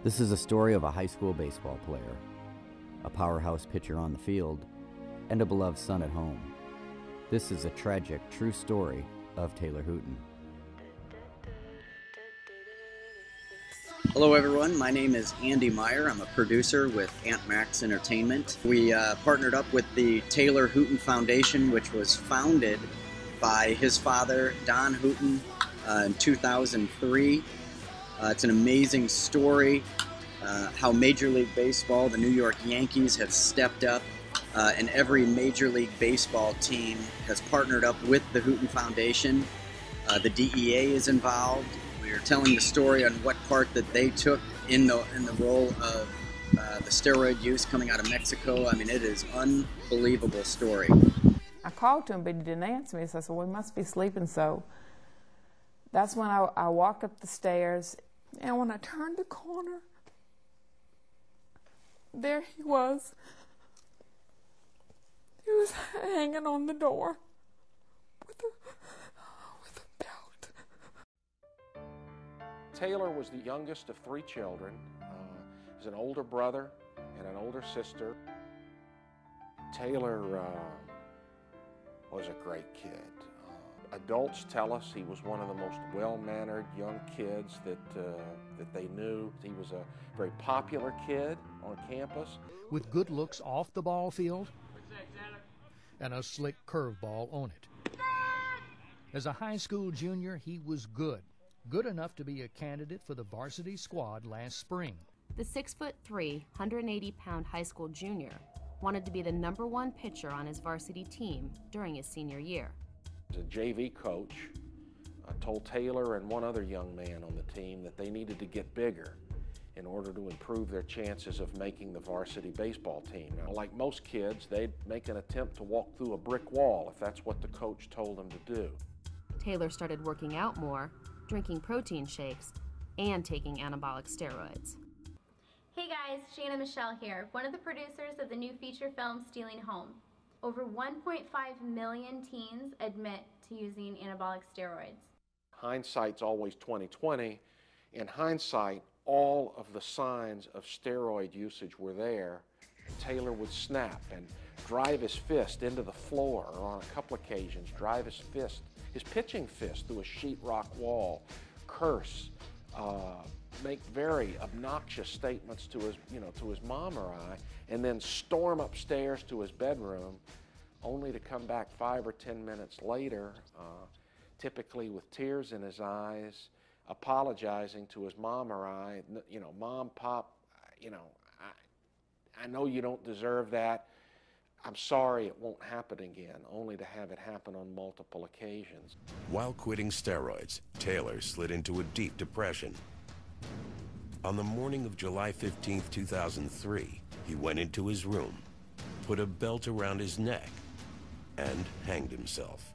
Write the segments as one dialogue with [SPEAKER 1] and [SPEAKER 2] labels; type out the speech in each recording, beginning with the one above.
[SPEAKER 1] This is a story of a high school baseball player, a powerhouse pitcher on the field, and a beloved son at home. This is a tragic, true story of Taylor Hooten. Hello everyone, my name is Andy Meyer. I'm a producer with Aunt Max Entertainment. We partnered up with the Taylor Hooten Foundation, which was founded by his father, Don Hooten, in 2003. It's an amazing story, how Major League Baseball, the New York Yankees, have stepped up, and every Major League Baseball team has partnered up with the Hooten Foundation. The DEA is involved. We're telling the story on what part that they took in the role of the steroid use coming out of Mexico. I mean, it is an unbelievable story.
[SPEAKER 2] I called to him, but he didn't answer me, so I said, well, he must be sleeping. So that's when I walked up the stairs, and when I turned the corner, there he was. He was hanging on the door with a belt.
[SPEAKER 3] Taylor was the youngest of 3 children. He has an older brother and an older sister. Taylor was a great kid. Adults tell us he was one of the most well-mannered young kids that they knew. He was a very popular kid on campus.
[SPEAKER 4] With good looks off the ball field and a slick curveball on it. As a high school junior, he was good enough to be a candidate for the varsity squad last spring.
[SPEAKER 5] The 6'3", 180-pound high school junior wanted to be the #1 pitcher on his varsity team during his senior year.
[SPEAKER 3] The JV coach told Taylor and one other young man on the team that they needed to get bigger in order to improve their chances of making the varsity baseball team. Now, like most kids, they'd make an attempt to walk through a brick wall if that's what the coach told them to do.
[SPEAKER 5] Taylor started working out more, drinking protein shakes, and taking anabolic steroids.
[SPEAKER 6] Hey guys, Shanna Michelle here, one of the producers of the new feature film Stealing Home. Over 1.5 million teens admit to using anabolic steroids.
[SPEAKER 3] Hindsight's always 20/20. In hindsight, all of the signs of steroid usage were there. Taylor would snap and drive his fist into the floor, or on a couple occasions, drive his pitching fist through a sheetrock wall, curse, make very obnoxious statements to his mom or I, and then storm upstairs to his bedroom, only to come back 5 or 10 minutes later, typically with tears in his eyes, apologizing to his mom or I, Mom, Pop, I know you don't deserve that. I'm sorry, it won't happen again, only to have it happen on multiple occasions.
[SPEAKER 7] While quitting steroids, Taylor slid into a deep depression. On the morning of July 15, 2003, he went into his room, put a belt around his neck, and hanged himself.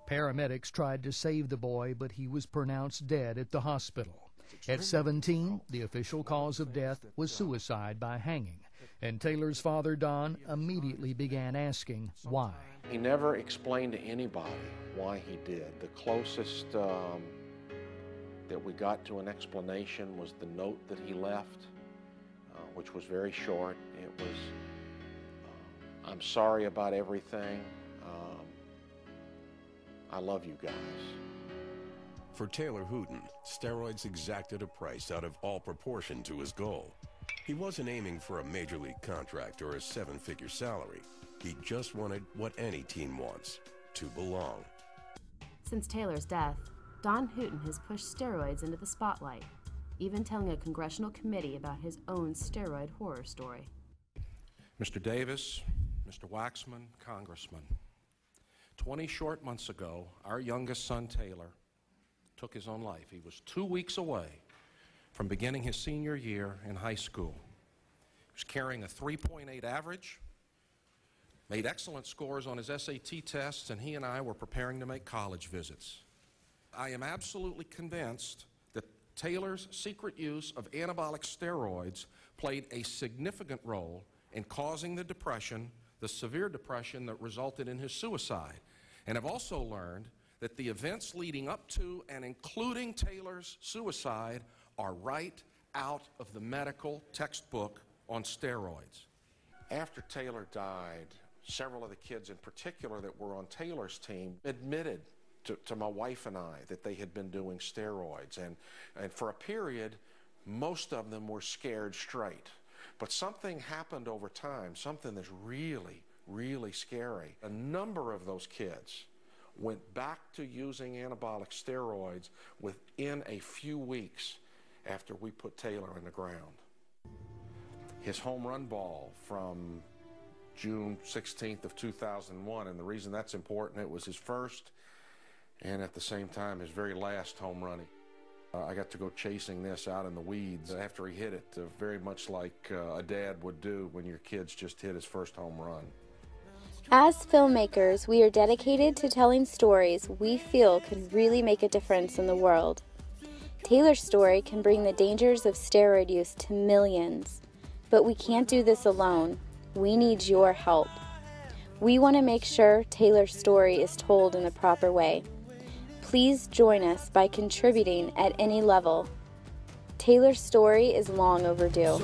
[SPEAKER 4] Paramedics tried to save the boy, but he was pronounced dead at the hospital. At 17, the official cause of death was suicide by hanging, and Taylor's father, Don, immediately began asking why.
[SPEAKER 3] He never explained to anybody why he did. The closest that we got to an explanation was the note that he left, which was very short. It was, I'm sorry about everything. I love you guys.
[SPEAKER 7] For Taylor Hooten, steroids exacted a price out of all proportion to his goal. He wasn't aiming for a major league contract or a 7-figure salary. He just wanted what any team wants, to belong.
[SPEAKER 5] Since Taylor's death, Don Hooten has pushed steroids into the spotlight, even telling a congressional committee about his own steroid horror story.
[SPEAKER 8] Mr. Davis, Mr. Waxman, Congressman, 20 short months ago, our youngest son, Taylor, took his own life. He was 2 weeks away from beginning his senior year in high school. He was carrying a 3.8 average, made excellent scores on his SAT tests, and he and I were preparing to make college visits. I am absolutely convinced that Taylor's secret use of anabolic steroids played a significant role in causing the depression, the severe depression that resulted in his suicide. And I've also learned that the events leading up to and including Taylor's suicide are right out of the medical textbook on steroids. After Taylor died, several of the kids in particular that were on Taylor's team admitted to my wife and I that they had been doing steroids. And for a period, most of them were scared straight. But something happened over time, something that's really, really scary. A number of those kids went back to using anabolic steroids within a few weeks after we put Taylor in the ground. His home run ball from June 16th of 2001, and the reason that's important, it was his first and at the same time his very last home run. I got to go chasing this out in the weeds after he hit it, very much like a dad would do when your kid's just hit his first home run.
[SPEAKER 9] As filmmakers, we are dedicated to telling stories we feel can really make a difference in the world. Taylor's story can bring the dangers of steroid use to millions, but we can't do this alone. We need your help. We want to make sure Taylor's story is told in the proper way. Please join us by contributing at any level. Taylor's story is long overdue.